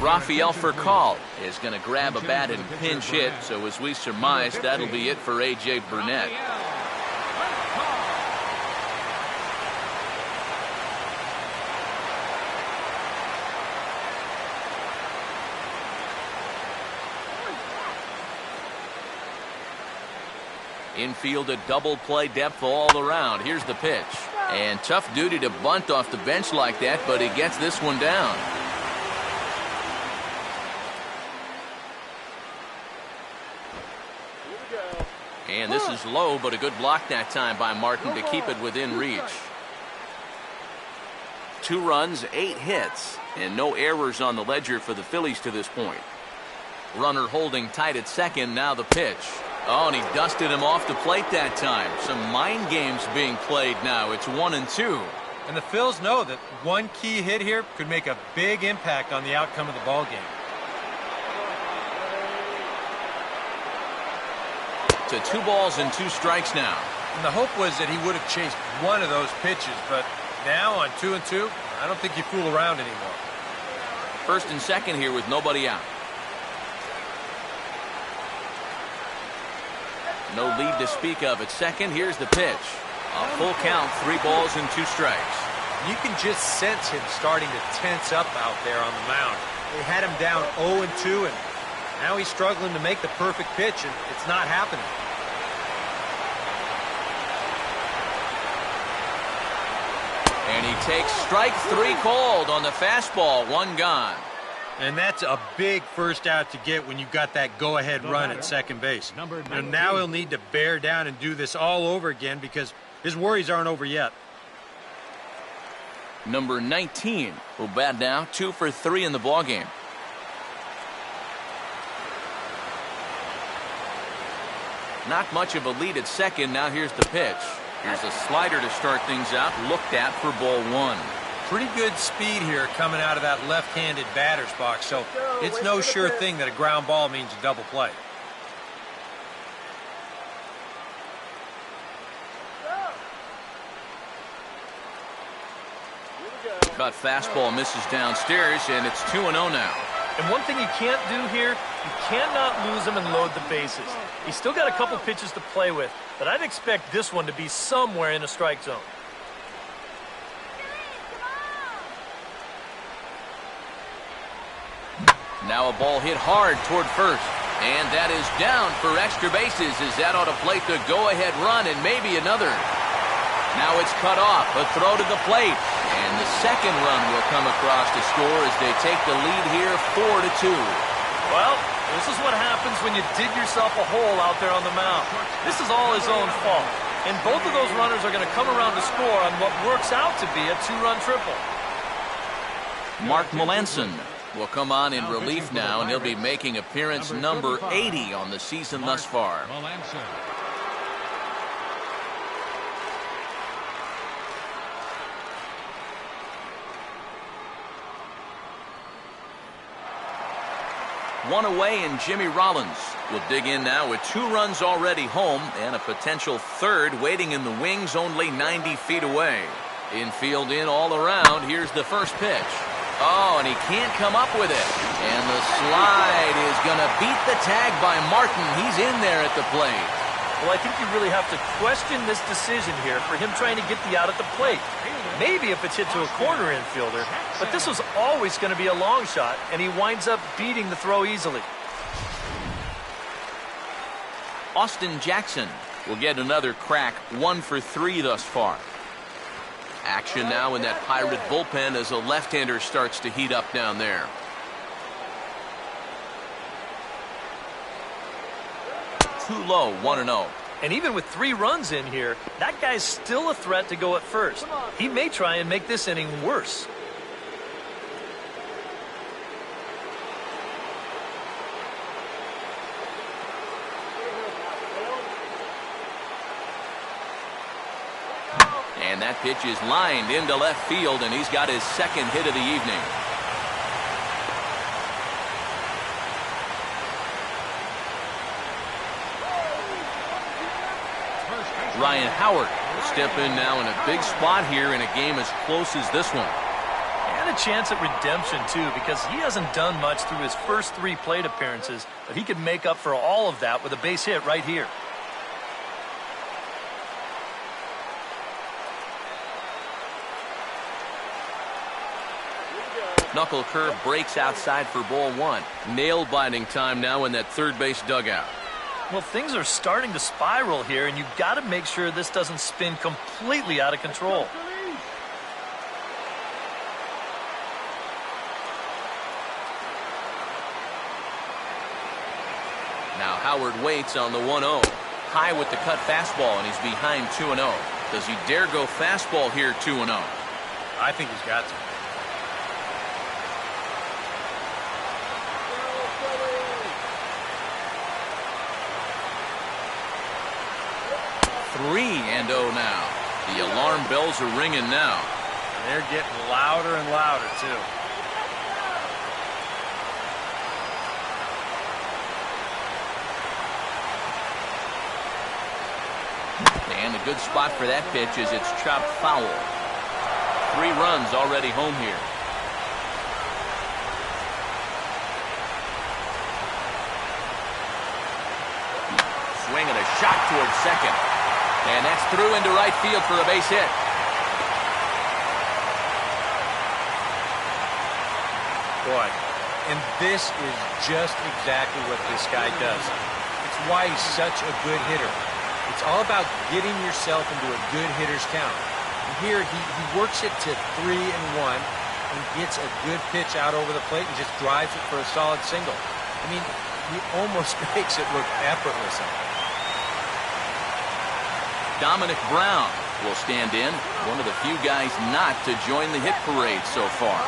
Rafael Furcal is going to grab a bat and pinch hit, so as we surmise, that'll be it for A.J. Burnett. Infield a double play depth all around. Here's the pitch. And tough duty to bunt off the bench like that, but he gets this one down. And this is low, but a good block that time by Martin to keep it within reach. 2 runs, 8 hits, and no errors on the ledger for the Phillies to this point. Runner holding tight at second, now the pitch. Oh, and he dusted him off the plate that time. Some mind games being played now. It's 1-2. And the Phils know that one key hit here could make a big impact on the outcome of the ball game. To 2 balls and 2 strikes now. And the hope was that he would have chased one of those pitches, but now on 2-2, I don't think you fool around anymore. First and second here with nobody out. No lead to speak of at second. Here's the pitch. A full count, 3 balls and 2 strikes. You can just sense him starting to tense up out there on the mound. They had him down 0-2, and now he's struggling to make the perfect pitch, and it's not happening. And he takes strike 3 called on the fastball. 1 gone. And that's a big first out to get when you've got that go-ahead run at second base. And now he'll need to bear down and do this all over again because his worries aren't over yet. Number 19 will bat now, 2 for 3 in the ballgame. Not much of a lead at second. Now here's the pitch. Here's a slider to start things out. Looked at for ball 1. Pretty good speed here coming out of that left-handed batter's box, so it's no sure thing that a ground ball means a double play. Cut fastball misses downstairs, and it's 2-0 now. And one thing you can't do here, you cannot lose him and load the bases. He's still got a couple pitches to play with, but I'd expect this one to be somewhere in a strike zone. Now a ball hit hard toward first. And that is down for extra bases as that ought to plate the go-ahead run and maybe another. Now it's cut off. A throw to the plate. And the second run will come across to score as they take the lead here 4-2. Well, this is what happens when you dig yourself a hole out there on the mound. This is all his own fault. And both of those runners are going to come around to score on what works out to be a 2-run triple. Mark Melancon will come on in relief now, and he'll be making appearance number 80 on the season thus far. Melanson. One away, and Jimmy Rollins will dig in now with 2 runs already home and a potential third waiting in the wings only 90 feet away. Infield in all around. Here's the first pitch. Oh, and he can't come up with it. And the slide is going to beat the tag by Martin. He's in there at the plate. Well, I think you really have to question this decision here for him trying to get the out at the plate. Maybe if it's hit to a corner infielder, but this was always going to be a long shot, and he winds up beating the throw easily. Austin Jackson will get another crack, 1 for 3 thus far. Action now in that Pirate bullpen as a left-hander starts to heat up down there. Too low, 1-0. And even with 3 runs in here, that guy's still a threat to go at first. He may try and make this inning worse. And that pitch is lined into left field, and he's got his second hit of the evening. Ryan Howard will step in now in a big spot here in a game as close as this one. And a chance at redemption, too, because he hasn't done much through his first 3 plate appearances, but he could make up for all of that with a base hit right here. Knuckle curve breaks outside for ball 1. Nail-biting time now in that third base dugout. Well, things are starting to spiral here, and you've got to make sure this doesn't spin completely out of control. Now Howard waits on the 1-0. High with the cut fastball, and he's behind 2-0. Does he dare go fastball here 2-0? I think he's got to. Three and 0 now. The alarm bells are ringing now. They're getting louder and louder, too. And a good spot for that pitch as it's chopped foul. 3 runs already home here. Swing and a shot towards second. And that's through into right field for a base hit. Boy, and this is just exactly what this guy does. It's why he's such a good hitter. It's all about getting yourself into a good hitter's count. And here, he works it to 3-1 and gets a good pitch out over the plate and just drives it for a solid single. I mean, he almost makes it look effortless. Dominic Brown will stand in, one of the few guys not to join the hit parade so far.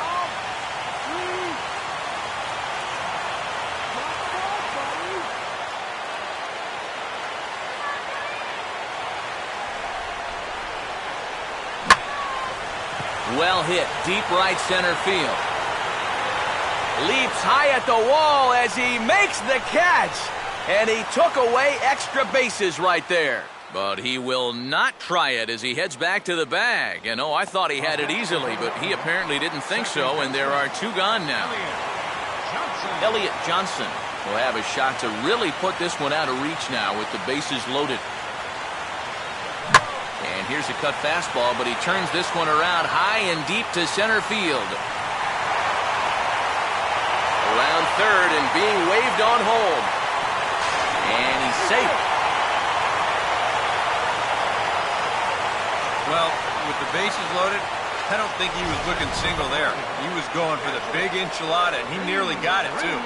Well hit, deep right center field. Leaps high at the wall as he makes the catch. And he took away extra bases right there. But he will not try it as he heads back to the bag. And oh, I thought he had it easily, but he apparently didn't think so, and there are 2 gone now. Elliot Johnson will have a shot to really put this one out of reach now with the bases loaded. And here's a cut fastball, but he turns this one around high and deep to center field. Around third and being waved on home. And he's safe. Well, with the bases loaded, I don't think he was looking single there. He was going for the big enchilada, and he nearly got it, too.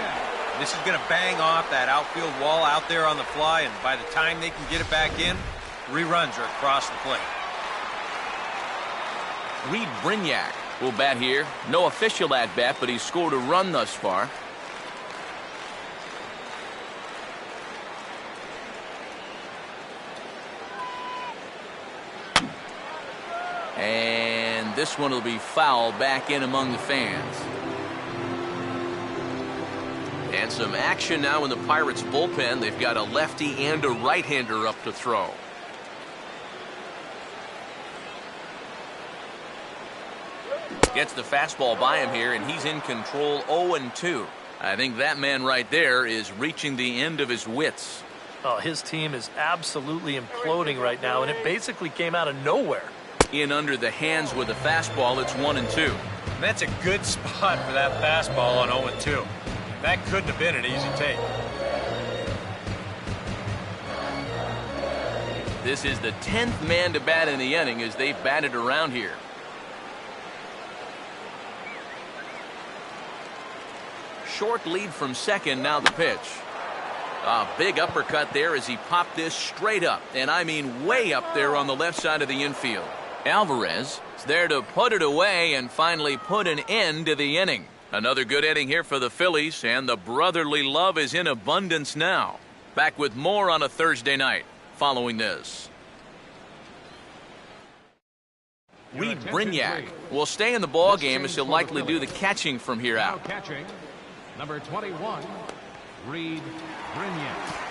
This is going to bang off that outfield wall out there on the fly, and by the time they can get it back in, 3 runs are across the plate. Reed Brignac We'll bat here. No official at bat, but he's scored a run thus far. And this one will be foul back in among the fans. And some action now in the Pirates bullpen. They've got a lefty and a right-hander up to throw. Gets the fastball by him here, and he's in control 0-2. I think that man right there is reaching the end of his wits. Oh, his team is absolutely imploding right now, and it basically came out of nowhere. In under the hands with a fastball, it's 1-2. And that's a good spot for that fastball on 0-2. That couldn't have been an easy take. This is the 10th man to bat in the inning as they've batted around here. Short lead from second, now the pitch. A big uppercut there as he popped this straight up, and I mean way up there on the left side of the infield. Alvarez is there to put it away and finally put an end to the inning. Another good inning here for the Phillies, and the brotherly love is in abundance now. Back with more on a Thursday night following this. Reed Brignac will stay in the ball game as he'll likely do the catching from here out. Now catching, number 21, Reed Brignac.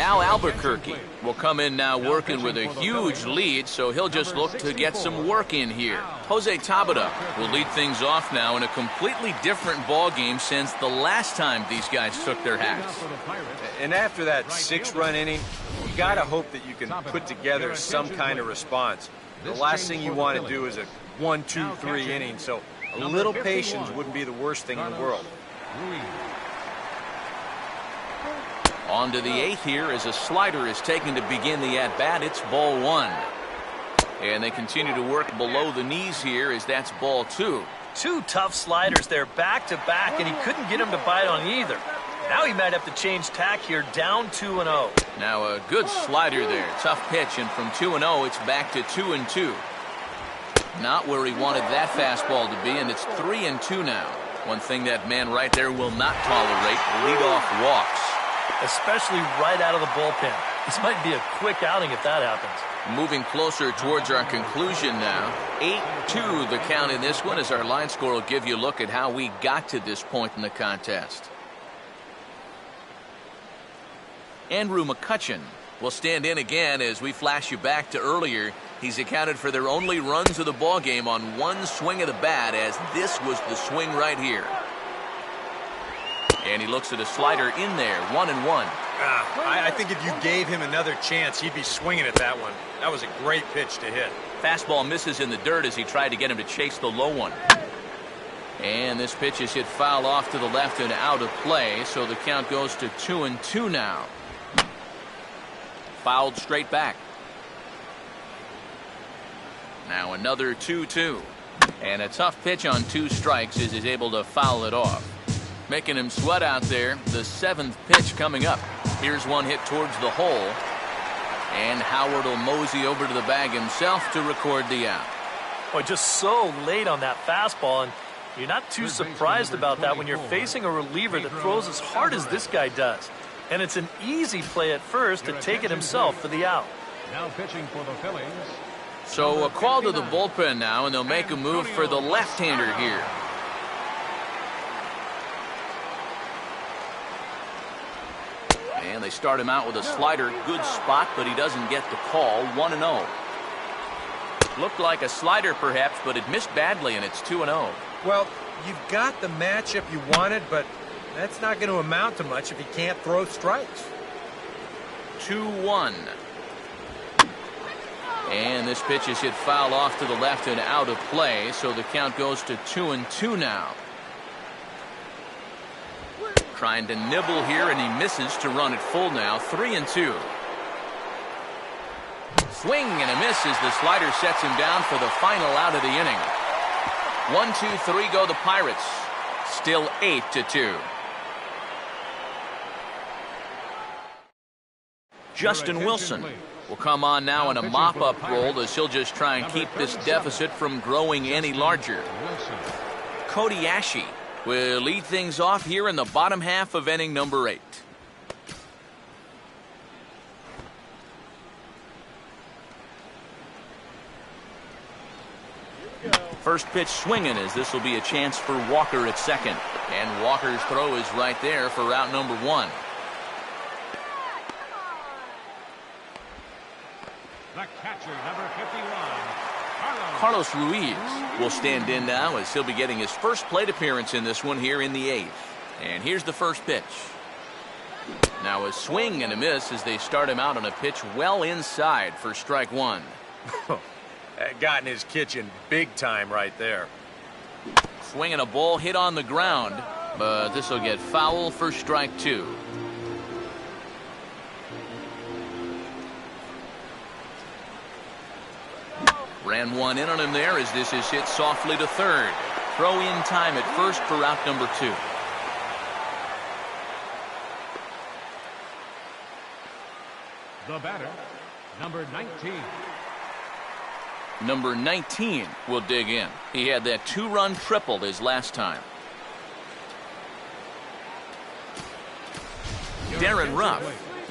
Al Albuquerque will come in now working with a huge lead, so he'll just look to get some work in here. Jose Tabata will lead things off now in a completely different ball game since the last time these guys took their hats. And after that 6-run inning, you got to hope that you can put together some kind of response. The last thing you want to do is a 1, 2, 3 inning, so a little patience wouldn't be the worst thing in the world. On to the 8th here as a slider is taken to begin the at-bat. It's ball 1. And they continue to work below the knees here as that's ball 2. Two tough sliders there back-to-back, and he couldn't get him to bite on either. Now he might have to change tack here, down 2-0. Now a good slider there. Tough pitch, and from 2-0 it's back to 2-2. Not where he wanted that fastball to be, and it's 3-2 now. One thing that man right there will not tolerate, leadoff walks. Especially right out of the bullpen. This might be a quick outing if that happens. Moving closer towards our conclusion now. 8-2 the count in this one, as our line score will give you a look at how we got to this point in the contest. Andrew McCutchen will stand in again as we flash you back to earlier. He's accounted for their only runs of the ball game on one swing of the bat, as this was the swing right here. And he looks at a slider in there, 1-1. I think if you gave him another chance, he'd be swinging at that one. That was a great pitch to hit. Fastball misses in the dirt as he tried to get him to chase the low one. And this pitch is hit foul off to the left and out of play, so the count goes to 2-2 now. Fouled straight back. Now another 2-2. And a tough pitch on 2 strikes as he's able to foul it off. Making him sweat out there. The 7th pitch coming up. Here's one hit towards the hole. And Howard will mosey over to the bag himself to record the out. Boy, just so late on that fastball, and you're not too surprised about that when you're facing a reliever that throws as hard as this guy does. And it's an easy play at first to take it himself for the out. Now pitching for the Phillies. So a call to the bullpen now, and they'll make a move for the left-hander here. And they start him out with a slider. Good spot, but he doesn't get the call. 1-0. Looked like a slider perhaps, but it missed badly, and it's 2-0. Well, you've got the matchup you wanted, but that's not going to amount to much if he can't throw strikes. 2-1. And this pitch is hit foul off to the left and out of play, so the count goes to 2-2 now. Trying to nibble here, and he misses to run it full now. 3-2. Swing and a miss as the slider sets him down for the final out of the inning. 1, 2, 3 go the Pirates. Still 8-2. Justin Wilson will come on now in a mop-up role as he'll just try and keep this deficit from growing any larger. Cody Ashe will lead things off here in the bottom half of inning number 8. First pitch swinging as this will be a chance for Walker at second. And Walker's throw is right there for out number 1. The catcher, number 51, Carlos Ruiz will stand in now as he'll be getting his first plate appearance in this one here in the 8th. And here's the first pitch. Now a swing and a miss as they start him out on a pitch well inside for strike 1. That got in his kitchen big time right there. Swinging a ball hit on the ground, but this will get foul for strike 2. Ran one in on him there as this is hit softly to third. Throw in time at first for out number 2. the batter, number 19. Number 19 will dig in. He had that 2-run triple his last time. Darren Ruff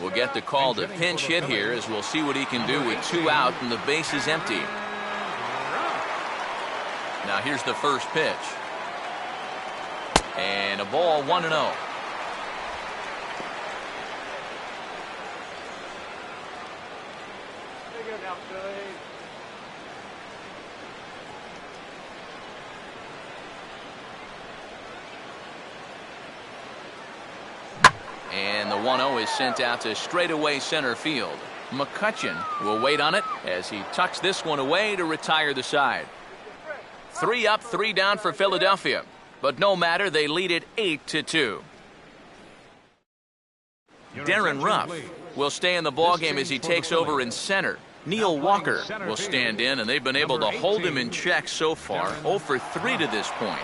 will get the call to pinch hit here as we'll see what he can do with 2 out and the base is empty. Now here's the first pitch. And a ball 1-0. And the 1-0 is sent out to straightaway center field. McCutchen will wait on it as he tucks this one away to retire the side. 3 up, 3 down for Philadelphia. But no matter, they lead it 8-2. Darren Ruff will stay in the ballgame as he takes over in center. Neil Walker will stand in, and they've been able to hold him in check so far. 0 for 3 to this point.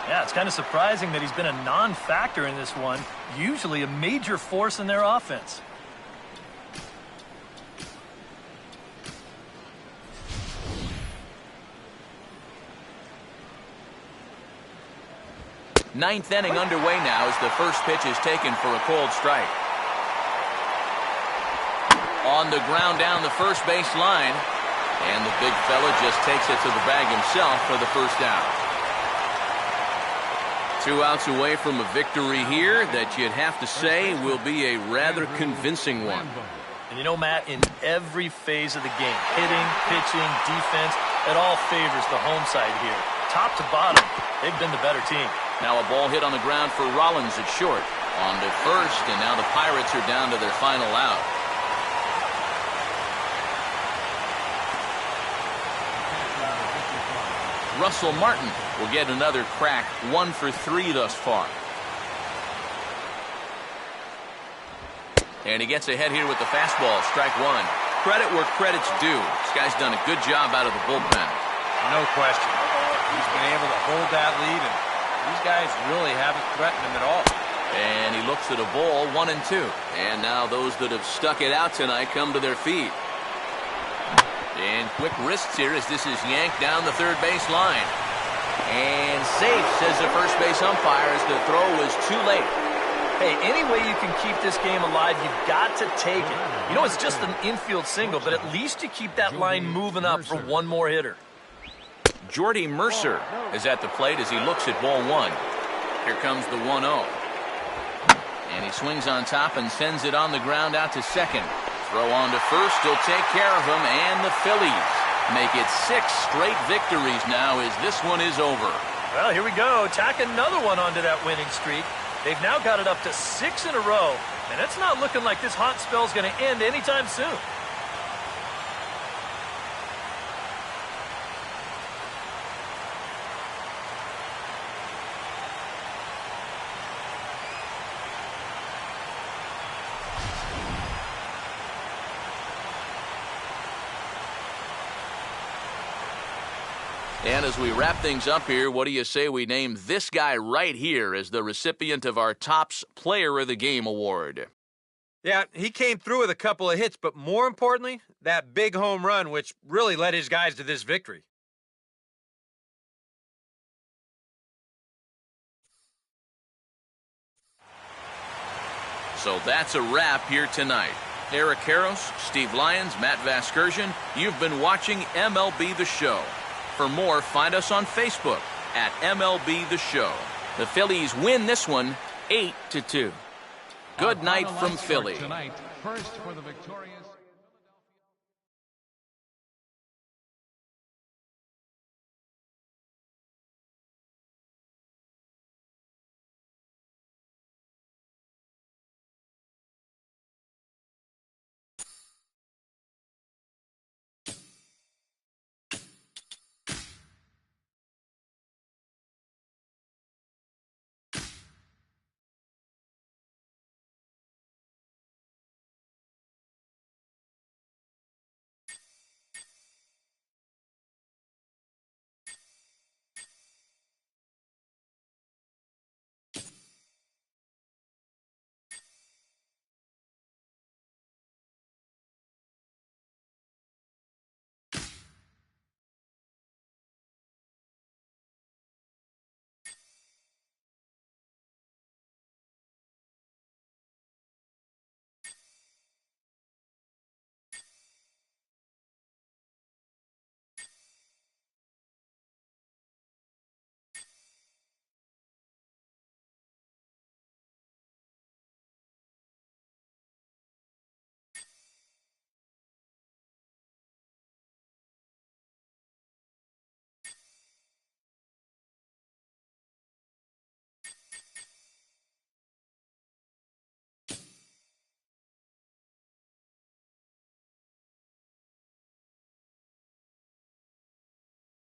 Yeah, it's kind of surprising that he's been a non-factor in this one. Usually a major force in their offense. Ninth inning underway now as the first pitch is taken for a cold strike. On the ground down the first base line. And the big fella just takes it to the bag himself for the first out. 2 outs away from a victory here that you'd have to say will be a rather convincing one. And you know, Matt, in every phase of the game, hitting, pitching, defense, it all favors the home side here. Top to bottom, they've been the better team. Now a ball hit on the ground for Rollins at short. On to first, and now the Pirates are down to their final out. Russell Martin will get another crack, 1 for 3 thus far. And he gets ahead here with the fastball, strike 1. Credit where credit's due. This guy's done a good job out of the bullpen. No question. He's been able to hold that lead, and these guys really haven't threatened him at all. And he looks at a ball, 1-2. And now those that have stuck it out tonight come to their feet. And quick wrists here as this is yanked down the third base line. And safe, says the first base umpire, as the throw was too late. Hey, any way you can keep this game alive, you've got to take it. You know, it's just an infield single, but at least you keep that line moving up for one more hitter. Jordy Mercer is at the plate as he looks at ball 1. Here comes the 1-0. And he swings on top and sends it on the ground out to second. Throw on to first, he'll take care of him, and the Phillies make it 6 straight victories now as this one is over. Well, here we go. Tack another one onto that winning streak. They've now got it up to 6 in a row, and it's not looking like this hot spell's going to end anytime soon. And as we wrap things up here, what do you say we name this guy right here as the recipient of our Topps Player of the Game award? Yeah, he came through with a couple of hits, but more importantly, that big home run, which really led his guys to this victory. So that's a wrap here tonight. Eric Karros, Steve Lyons, Matt Vasgersian, you've been watching MLB The Show. For more, find us on Facebook at MLB The Show. The Phillies win this one 8-2. Good night from Philly. Tonight, first for the victorious